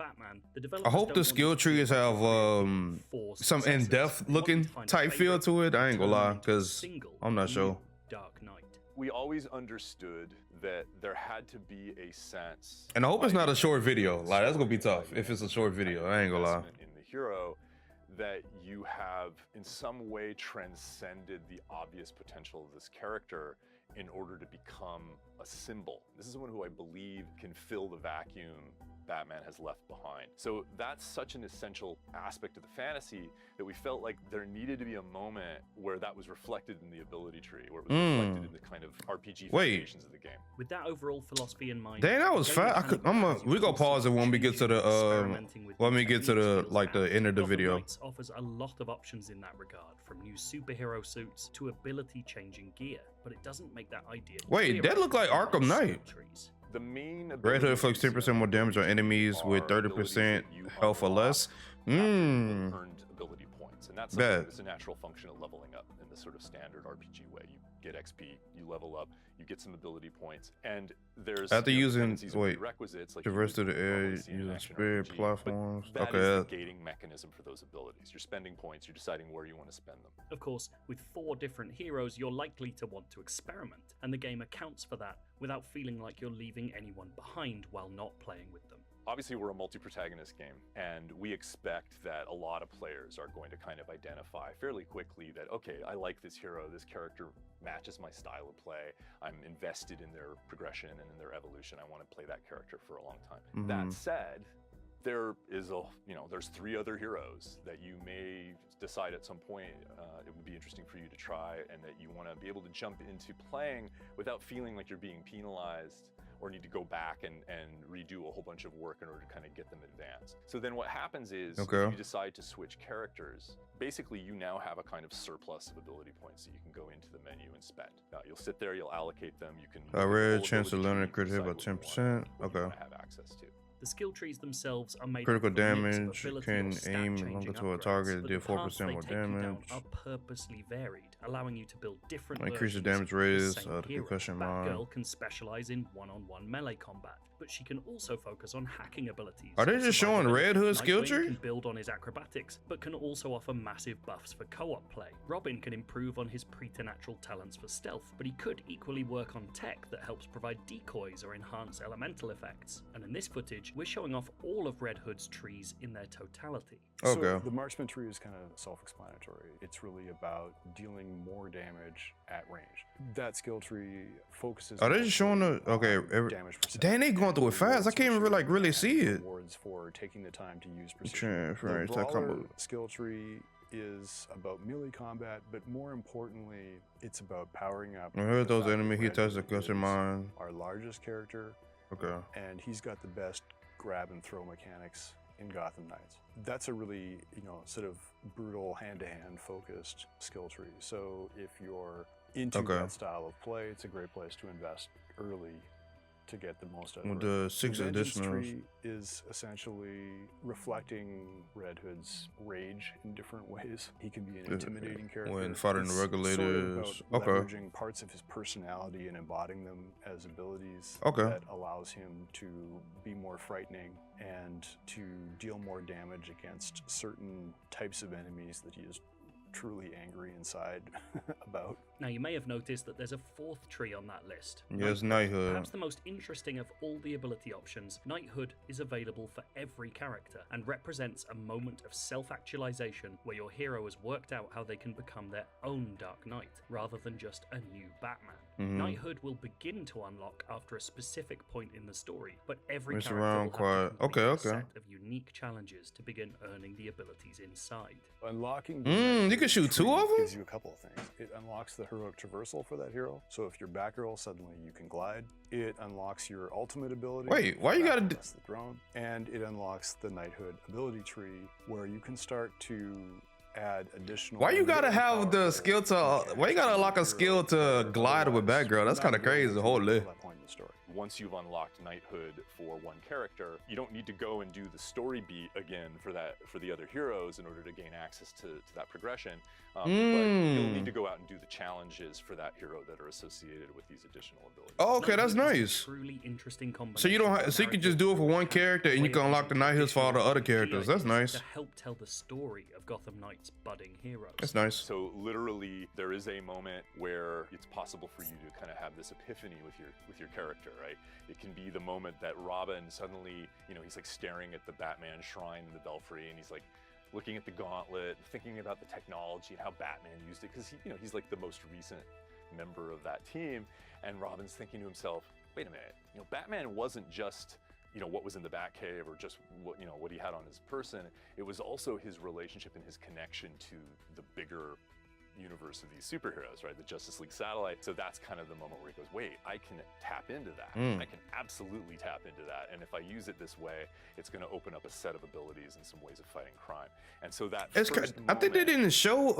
Batman, the I developers hope don't the want skill it to trees be have four some successors. in-depth They want you looking to find a type feel favorite to it. I ain't gonna and turn lie, them into a because single I'm not new sure. Dark Knight. We always understood that there had to be a sense, And I hope it's not a short by video. the Like, that's gonna be story, tough by if it's a the short kind video. of I ain't gonna lie. investment in the hero, that you have in some way transcended the obvious potential of this character in order to become a symbol. This is someone who I believe can fill the vacuum Batman has left behind. So that's such an essential aspect of the fantasy that we felt like there needed to be a moment where that was reflected in the ability tree, where it was reflected in the kind of RPG foundations of the game. With that overall philosophy in mind, Dang, that was fast. We gonna pause it when we get to the the end of the Gotham video. Knights offers a lot of options in that regard, from new superhero suits to ability-changing gear, but it doesn't make that ideal. Wait, that looked like Arkham Knight. The main Red Hood inflicts 10% more damage on enemies with 30% health or less. Earned ability points, and that's something that's a natural function of leveling up in the sort of standard RPG way. You get XP, you level up, you get some ability points, and there's after using prerequisites like traverse through the air, using spirit platforms. That is the gating mechanism for those abilities. You're spending points, you're deciding where you want to spend them. Of course, with 4 different heroes, you're likely to want to experiment, and the game accounts for that without feeling like you're leaving anyone behind while not playing with them. Obviously, we're a multi-protagonist game, and we expect that a lot of players are going to kind of identify fairly quickly that, okay, I like this hero, this character matches my style of play, I'm invested in their progression and in their evolution, I want to play that character for a long time. That said, there is there's 3 other heroes that you may decide at some point it would be interesting for you to try, and that you want to be able to jump into playing without feeling like you're being penalized or need to go back and redo a whole bunch of work in order to kind of get them advanced. So then what happens is, if you decide to switch characters, basically you now have a kind of surplus of ability points that you can go into the menu and spend. You'll sit there, you'll allocate them, you can... A rare chance to learn a crit hit by 10%. Okay. Have access to. The skill trees themselves are made critical up of a mix of damage, ability can or stat aim changing onto a upgrades, target, but deal the paths 4% they more take you down damage. are purposely varied, allowing you to build different Increase the versions damage of radius, same the hero. concussion mod. Batgirl can specialize in one-on-one melee combat, but she can also focus on hacking abilities. Are they just showing Red Hood's skill Nightwing tree? can build on his acrobatics, but can also offer massive buffs for co-op play. Robin can improve on his preternatural talents for stealth, but he could equally work on tech that helps provide decoys or enhance elemental effects. And in this footage, we're showing off all of Red Hood's trees in their totality. Okay. So the Marksman Tree is kind of self-explanatory. It's really about dealing more damage at range. That skill tree focuses. Are they just showing the damage percentage? Dang, they going through it fast. I can't even really see it. Rewards for taking the time to use precision. Transference, The that Brawler combo. skill tree is about melee combat, but more importantly, it's about powering up. I heard the those fact enemy that hit Red touch the Hood concussion is mine. our largest character, Okay. and he's got the best grab and throw mechanics in Gotham Knights. That's a really, sort of brutal hand-to-hand focused skill tree. So if you're into that style of play, it's a great place to invest early to get the most out of it. The 6 The Vengeance additionals. tree is essentially reflecting Red Hood's rage in different ways. He can be an intimidating character. When fighting the It's regulators. Sort of about leveraging parts of his personality and embodying them as abilities that allows him to be more frightening and to deal more damage against certain types of enemies that he is truly angry inside about. Now, you may have noticed that there's a 4th tree on that list. Yes, Knighthood. Perhaps the most interesting of all the ability options, Knighthood is available for every character and represents a moment of self-actualization where your hero has worked out how they can become their own Dark Knight, rather than just a new Batman. Knighthood will begin to unlock after a specific point in the story, but every character will have to complete a set of unique challenges to begin earning the abilities inside. Unlocking you can shoot 2 of them? gives you a couple of things. It unlocks the heroic traversal for that hero. So if you're Batgirl, suddenly you can glide. It unlocks your ultimate ability. Wait, why you gotta the drone? And it unlocks the Knighthood ability tree, where you can start to add additional. Why you gotta have the skill to? Why you gotta unlock a skill to glide with Batgirl? That's kind of crazy. The whole list. once you've unlocked knighthood for one character, you don't need to go and do the story beat again for the other heroes in order to gain access to that progression. But you'll need to go out and do the challenges for that hero that are associated with these additional abilities. Oh, okay, that's Knighthood is a nice. Truly interesting combination. So you don't so you can just do it for one character and you can unlock the knighthoods for all the other characters. That's nice. To help tell the story of Gotham Knight's budding heroes. That's nice. So literally, there is a moment where it's possible for you to kind of have this epiphany with your character, right? It can be the moment that Robin suddenly, he's like staring at the Batman shrine in the Belfry, and he's like looking at the gauntlet, thinking about the technology and how Batman used it, because he's like the most recent member of that team, and Robin's thinking to himself, wait a minute, Batman wasn't just what was in the Batcave or just what he had on his person. It was also his relationship and his connection to the bigger universe of these superheroes, right? The Justice League satellite. So that's kind of the moment where he goes, wait, I can tap into that. I can absolutely tap into that. And if I use it this way, it's going to open up a set of abilities and some ways of fighting crime. And so that I think they didn't show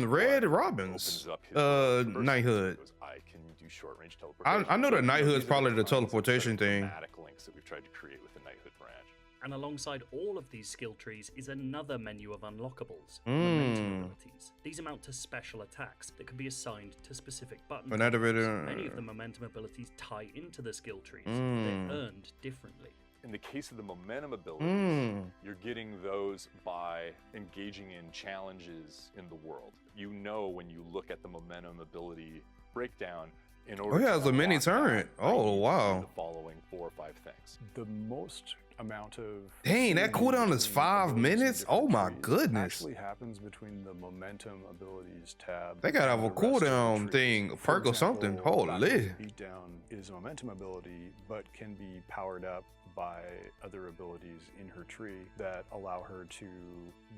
Red Robin's knighthood. I can do short range teleportation. I know that knighthood is probably the teleportation thing. Thematic links that we've tried to create with the knighthood branch. And alongside all of these skill trees is another menu of unlockables, momentum abilities. These amount to special attacks that can be assigned to specific buttons. Many of the momentum abilities tie into the skill trees, but they're earned differently. In the case of the momentum abilities, you're getting those by engaging in challenges in the world. When you look at the momentum ability breakdown, in order he has a mini turret. Oh, wow. The following 4 or 5 things. The most amount of dang, that cooldown is 5 minutes. Oh my goodness. Actually happens between the momentum abilities tab. They gotta have a cooldown thing, perk or something. Holy. Beatdown is a momentum ability, but can be powered up by other abilities in her tree that allow her to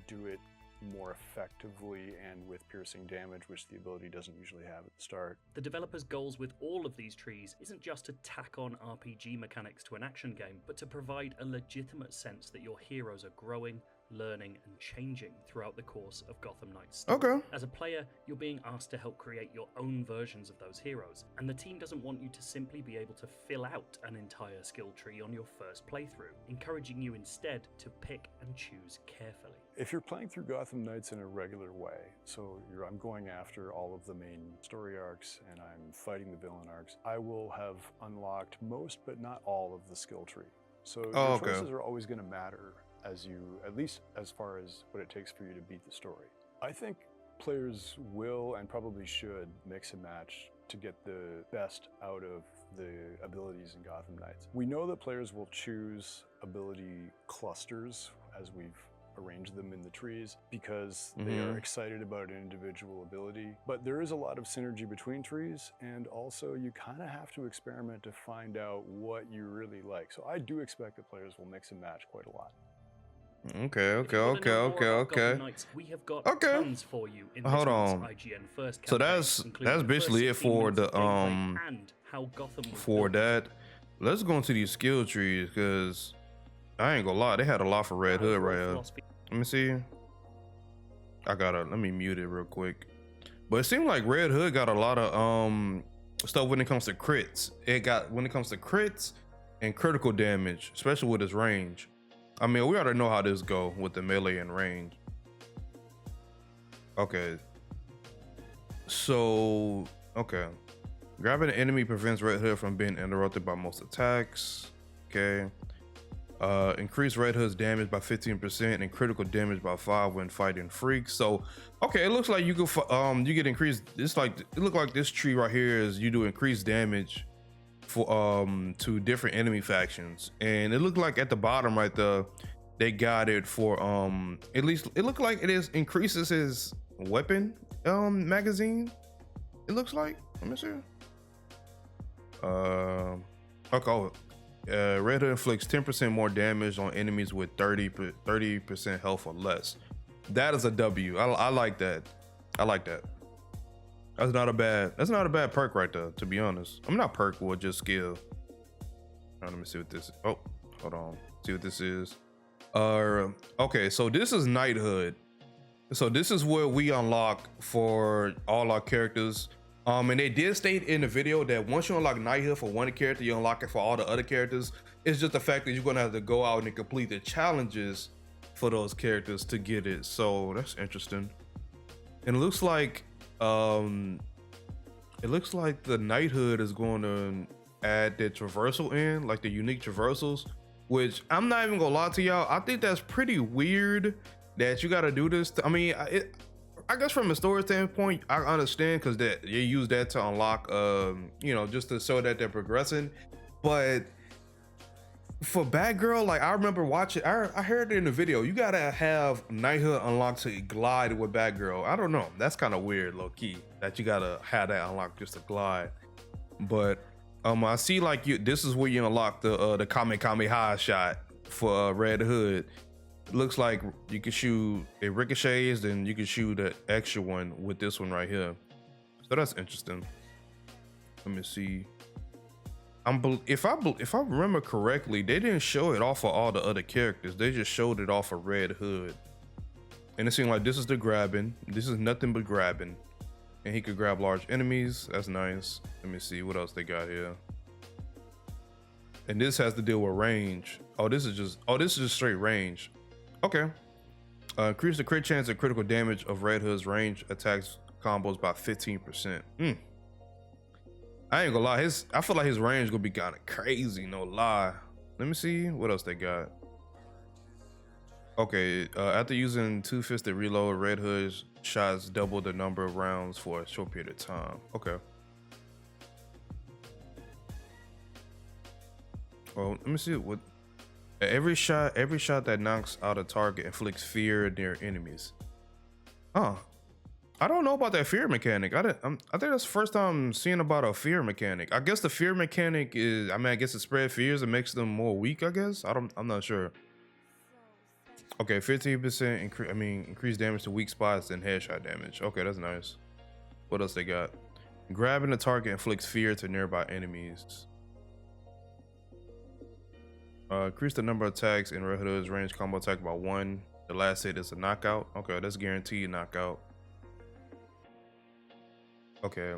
do it more effectively and with piercing damage, which the ability doesn't usually have at the start. The developers' goals with all of these trees isn't just to tack on RPG mechanics to an action game, but to provide a legitimate sense that your heroes are growing, learning, and changing throughout the course of Gotham Knight's story. Okay. As a player, you're being asked to help create your own versions of those heroes, and the team doesn't want you to simply be able to fill out an entire skill tree on your first playthrough, encouraging you instead to pick and choose carefully. If you're playing through Gotham Knights in a regular way, so I'm going after all of the main story arcs and I'm fighting the villain arcs, I will have unlocked most but not all of the skill tree. So your choices are always going to matter at least as far as what it takes for you to beat the story. I think players will and probably should mix and match to get the best out of the abilities in Gotham Knights. We know that players will choose ability clusters as we've arrange them in the trees because they are excited about an individual ability. But there is a lot of synergy between trees, and also you kind of have to experiment to find out what you really like. So I do expect that players will mix and match quite a lot. Okay. Knights, we have got tons for you in this Hold on. IGN first So campaign, that's basically it for the and how Gotham was for built. that. Let's go into these skill trees because I ain't gonna lie, they had a lot for Red Hood right here. Let me see. Let me mute it real quick. But it seemed like Red Hood got a lot of stuff when it comes to crits. When it comes to crits and critical damage, especially with his range. I mean, we already know how this go with the melee and range. Okay. So, grabbing an enemy prevents Red Hood from being interrupted by most attacks. Okay. Increase Red Hood's damage by 15% and critical damage by 5 when fighting freaks. So, it looks like you get increased. It look like this tree right here is you do increased damage for to different enemy factions, and it looked like at the bottom right there they got it for at least it looked like it increases his weapon magazine. It looks like, let me see. Red Hood inflicts 10% more damage on enemies with 30% health or less. That is a W. I like that. That's not a bad perk right there, to be honest. I'm not perk with just skill. Let me see what this is. Oh, hold on. See what this is. Okay, so this is knighthood. So this is where we unlock for all our characters And they did state in the video that once you unlock knighthood for one character, you unlock it for all the other characters. It's just the fact that you're gonna have to go out and complete the challenges for those characters to get it. So that's interesting. And it looks like the knighthood is going to add the traversal in, like the unique traversals, which I'm not even gonna lie to y'all, I think that's pretty weird that you got to do this. I mean, I guess from a story standpoint, I understand because that you use that to unlock, you know, just to show that they're progressing. But for Batgirl, like I remember watching, I heard it in the video, you gotta have knighthood unlocked to glide with Batgirl. I don't know, that's kind of weird, low key, that you gotta have that unlocked just to glide. But I see like this is where you unlock the Kamehameha shot for Red Hood. It looks like you can shoot, it ricochets, then you can shoot the extra one with this one right here. So that's interesting. Let me see. If I remember correctly, they didn't show it off of all the other characters. They just showed it off of Red Hood. And it seemed like this is the grabbing. This is nothing but grabbing. And he could grab large enemies. That's nice. Let me see what else they got here. And this has to deal with range. This is just straight range. Okay. Increase the crit chance and critical damage of Red Hood's range attacks combos by 15%. I ain't gonna lie, I feel like his range gonna be kind of crazy, no lie. Let me see what else they got. Okay, after using two-fisted reload, Red Hood's shots double the number of rounds for a short period of time. Okay. Well, let me see what. Every shot that knocks out a target inflicts fear near enemies. Huh. I don't know about that fear mechanic. I think that's the first time I'm seeing about a fear mechanic. I guess the fear mechanic is, I guess it spread fears and makes them more weak, I guess. I'm not sure. Okay, 15% increased damage to weak spots and headshot damage. Okay, that's nice. What else they got? Grabbing the target inflicts fear to nearby enemies. Increase the number of attacks in Red Hood's range combo attack by 1. The last hit is a knockout. Okay, that's guaranteed knockout. Okay,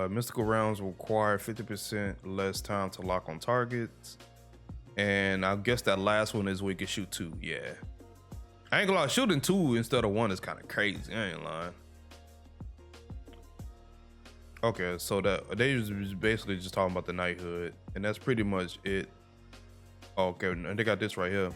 mystical rounds require 50% less time to lock on targets. And I guess that last one is where you can shoot 2. Yeah. I ain't gonna lie, shooting 2 instead of 1 is kind of crazy. I ain't lying. Okay, so that they was basically just talking about the knighthood, and that's pretty much it. Okay, and they got this right here.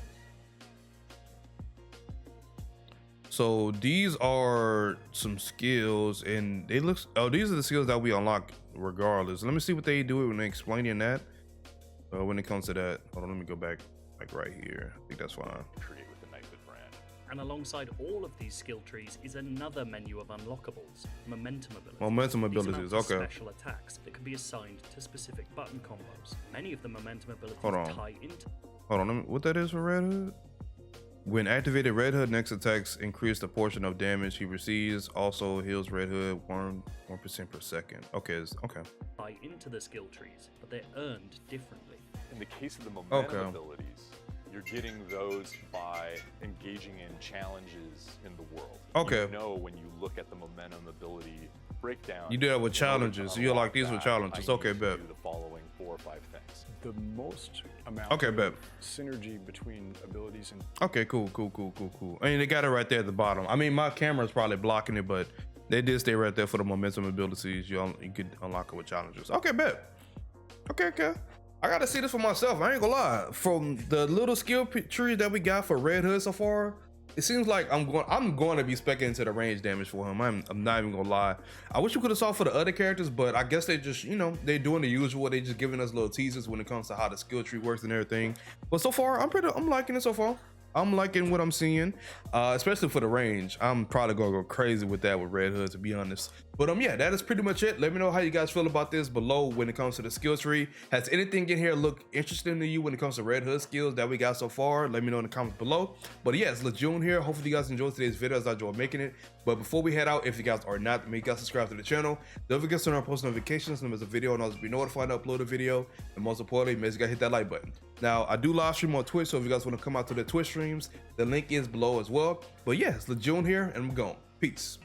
So these are some skills, and they look. Oh, these are the skills that we unlock regardless. Let me see what they do when they explaining that. When it comes to that, hold on, let me go back, like right here. I think that's fine. Create with the knighthood brand. And alongside all of these skill trees is another menu of unlockables, momentum abilities. Momentum abilities, These amount of okay. special attacks that can be assigned to specific button combos. Many of the momentum abilities Hold on. tie into. Hold on, what that is for Red Hood? When activated, Red Hood next attacks increase the portion of damage he receives. Also heals Red Hood 1% per second. Okay, okay. Tie into the skill trees, but they're earned differently. In the case of the momentum abilities, you're getting those by engaging in challenges in the world. Okay. You know, when you look at the momentum ability breakdown, You do that with challenges. You like these with challenges. Okay, bet. Do the following 4 or 5 things. The most amount Okay, of bet. synergy between abilities and Okay, cool. I mean, they got it right there at the bottom. I mean, my camera's probably blocking it, but they did stay right there for the momentum abilities. You could unlock it with challenges. Okay, bet. Okay. I gotta see this for myself. I ain't gonna lie. From the little skill tree that we got for Red Hood so far, it seems like I'm going to be specking into the range damage for him. I'm not even gonna lie. I wish we could have saw for the other characters, but I guess they just, they doing the usual. They just giving us little teasers when it comes to how the skill tree works and everything. But so far, I'm liking it so far. I'm liking what I'm seeing, especially for the range. I'm probably gonna go crazy with that with Red Hood, to be honest. But yeah, that is pretty much it. Let me know how you guys feel about this below when it comes to the skill tree. Has anything in here look interesting to you when it comes to Red Hood skills that we got so far? Let me know in the comments below. But yeah, it's Lejeune here. Hopefully you guys enjoyed today's video as I enjoyed making it. But before we head out, if you guys are not, make sure you guys subscribe to the channel. Don't forget to turn on post notifications when there's a video and also be notified to upload a video. And most importantly, make sure you guys hit that like button. Now, I do live stream on Twitch, so if you guys want to come out to the Twitch streams, the link is below as well. But yeah, it's Lejeune here, and we're going. Peace.